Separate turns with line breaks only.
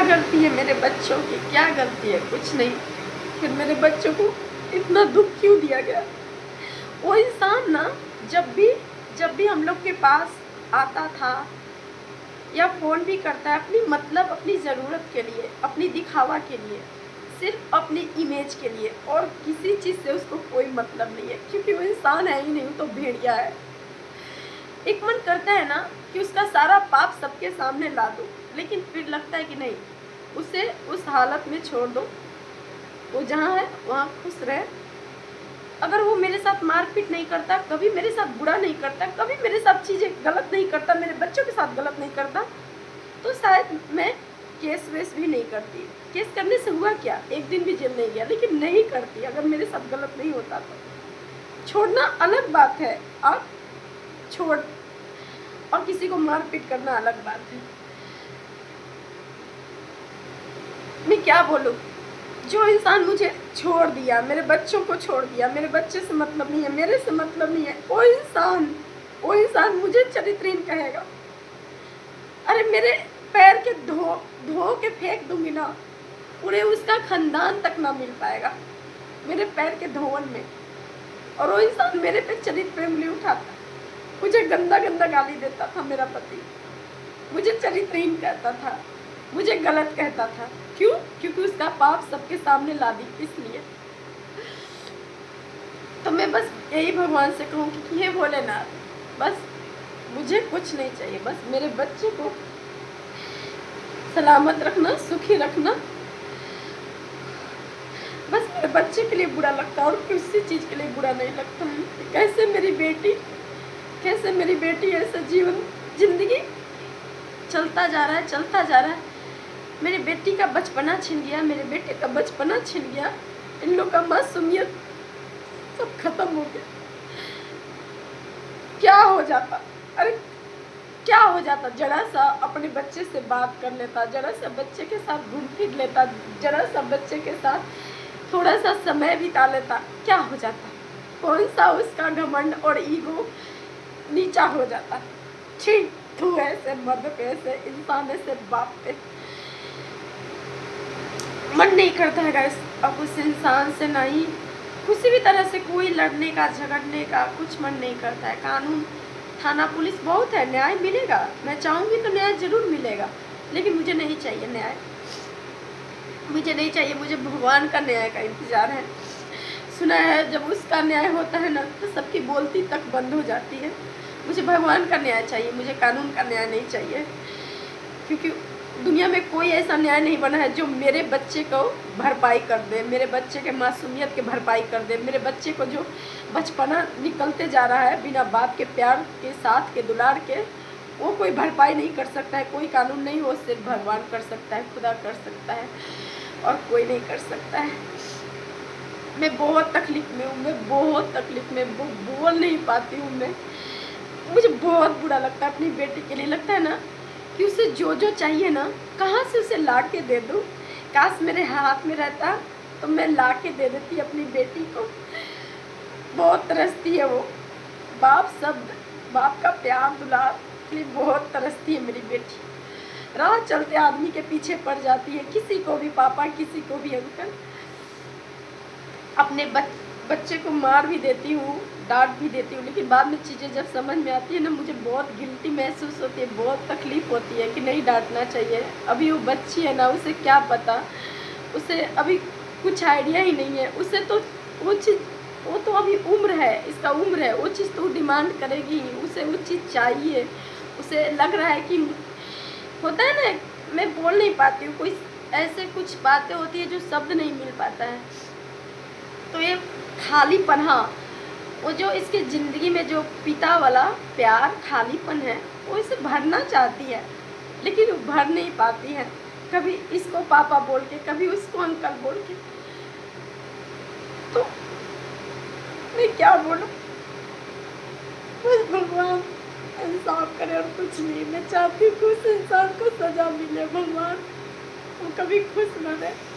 गलती है मेरे बच्चों की, क्या गलती है? कुछ नहीं। फिर मेरे बच्चों को इतना दुख क्यों दिया गया? वो इंसान ना जब भी जब भी हम लोग के पास आता था या फ़ोन भी करता है, अपनी मतलब अपनी ज़रूरत के लिए, अपनी दिखावा के लिए, सिर्फ अपनी इमेज के लिए, और किसी चीज़ से उसको कोई मतलब नहीं है, क्योंकि वो इंसान है ही नहीं, वो तो भेड़िया है। एक मन करता है ना कि उसका सारा पाप सबके सामने ला दो, लेकिन फिर लगता है कि नहीं, उसे उस हालत में छोड़ दो, वो जहाँ है वहाँ खुश रहे। अगर वो मेरे साथ मारपीट नहीं करता, कभी मेरे साथ बुरा नहीं करता, कभी मेरे साथ चीज़ें गलत नहीं करता, मेरे बच्चों के साथ गलत नहीं करता, तो शायद मैं केस वेस भी नहीं करती। केस करने से हुआ क्या, एक दिन भी जेल नहीं गया, लेकिन नहीं करती अगर मेरे साथ गलत नहीं होता तो। छोड़ना अलग बात है, आप छोड़, और किसी को मारपीट करना अलग बात है। मैं क्या बोलूँ, जो इंसान मुझे छोड़ दिया, मेरे बच्चों को छोड़ दिया, मेरे बच्चे से मतलब नहीं है, मेरे से मतलब नहीं है, वो इंसान मुझे चरित्रहीन कहेगा। अरे मेरे पैर के धो धो के फेंक दूंगी ना, पूरे उसका खानदान तक ना मिल पाएगा मेरे पैर के धोवन में। और वो इंसान मेरे पे चरित्र पे उंगली उठाता, मुझे गंदा गंदा गाली देता था मेरा पति, मुझे चरित्रहीन कहता था, मुझे गलत कहता था। क्यों? क्योंकि उसका पाप सबके सामने ला दी, इसलिए। तो मैं बस यही भगवान से कहूँगी कि हे भोलेनाथ, बस मुझे कुछ नहीं चाहिए, बस मेरे बच्चे को सलामत रखना, सुखी रखना। बस मेरे बच्चे के लिए बुरा लगता है और किसी चीज़ के लिए बुरा नहीं लगता है। कैसे मेरी बेटी ऐसा जिंदगी चलता जा रहा है। मेरी बेटी का बचपना छिन गया, मेरे बेटे का बचपना छिन गया, इन लोग का मासूमियत सब खत्म हो गया। क्या हो जाता, अरे क्या हो जाता, जरा सा अपने बच्चे से बात कर लेता, जरा सा बच्चे के साथ घूम फिर लेता, जरा सा बच्चे के साथ थोड़ा सा समय बिता लेता, क्या हो जाता? कौन सा उसका घमंड और ईगो नीचा हो जाता? ठीक, तू ऐसे मर्द पे, ऐसे इंसान, ऐसे बाप पे मन नहीं करता है गाइस अब उस इंसान से, नहीं किसी भी तरह से कोई लड़ने का, झगड़ने का कुछ मन नहीं करता है। कानून, थाना, पुलिस बहुत है, न्याय मिलेगा, मैं चाहूँगी तो न्याय ज़रूर मिलेगा, लेकिन मुझे नहीं चाहिए न्याय, मुझे नहीं चाहिए, मुझे भगवान का न्याय का इंतज़ार है। सुना है जब उसका न्याय होता है ना तो सबकी बोलती तक बंद हो जाती है। मुझे भगवान का न्याय चाहिए, मुझे कानून का न्याय नहीं चाहिए, क्योंकि दुनिया में कोई ऐसा न्याय नहीं बना है जो मेरे बच्चे को भरपाई कर दे, मेरे बच्चे के मासूमियत के भरपाई कर दे, मेरे बच्चे को जो बचपना निकलते जा रहा है बिना बाप के प्यार के, साथ के, दुलार के, वो कोई भरपाई नहीं कर सकता है, कोई कानून नहीं, वो सिर्फ भगवान कर सकता है, खुदा कर सकता है, और कोई नहीं कर सकता है। मैं बहुत तकलीफ़ में हूँ, मैं बहुत तकलीफ़ में बोल नहीं पाती हूँ मैं। मुझे बहुत बुरा लगता है अपनी बेटी के लिए, लगता है ना कि उसे जो जो चाहिए ना, कहाँ से उसे ला के दे दूँ। काश मेरे हाथ में रहता तो मैं ला के दे देती अपनी बेटी को। बहुत तरसती है वो, बाप का प्यार दुलार के लिए बहुत तरसती है मेरी बेटी। राह चलते आदमी के पीछे पड़ जाती है, किसी को भी पापा, किसी को भी अंकल। अपने बच्चे को मार भी देती हूँ, डांट भी देती हूँ, लेकिन बाद में चीज़ें जब समझ में आती है ना, मुझे बहुत गिल्टी महसूस होती है, बहुत तकलीफ़ होती है कि नहीं डांटना चाहिए। अभी वो बच्ची है ना, उसे क्या पता, उसे अभी कुछ आइडिया ही नहीं है, उसे तो वो तो अभी उम्र है, इसका उम्र है, वो चीज़ तो डिमांड करेगी, उसे वो चीज़ चाहिए, उसे लग रहा है कि होता है ना, मैं बोल नहीं पाती हूँ, कोई ऐसे कुछ बातें होती है जो शब्द नहीं मिल पाता है। तो ये खालीपन, हाँ, वो जो इसकी ज़िंदगी में जो पिता वाला प्यार, खालीपन है, वो इसे भरना चाहती है, लेकिन वो भर नहीं पाती है। कभी इसको पापा बोल के, कभी उसको अंकल बोल के। तो मैं क्या बोलूँ, बस भगवान इंसाफ करे और कुछ नहीं। मैं चाहती हूँ कि उस इंसान को सज़ा मिले, भगवान वो कभी खुश न रहे।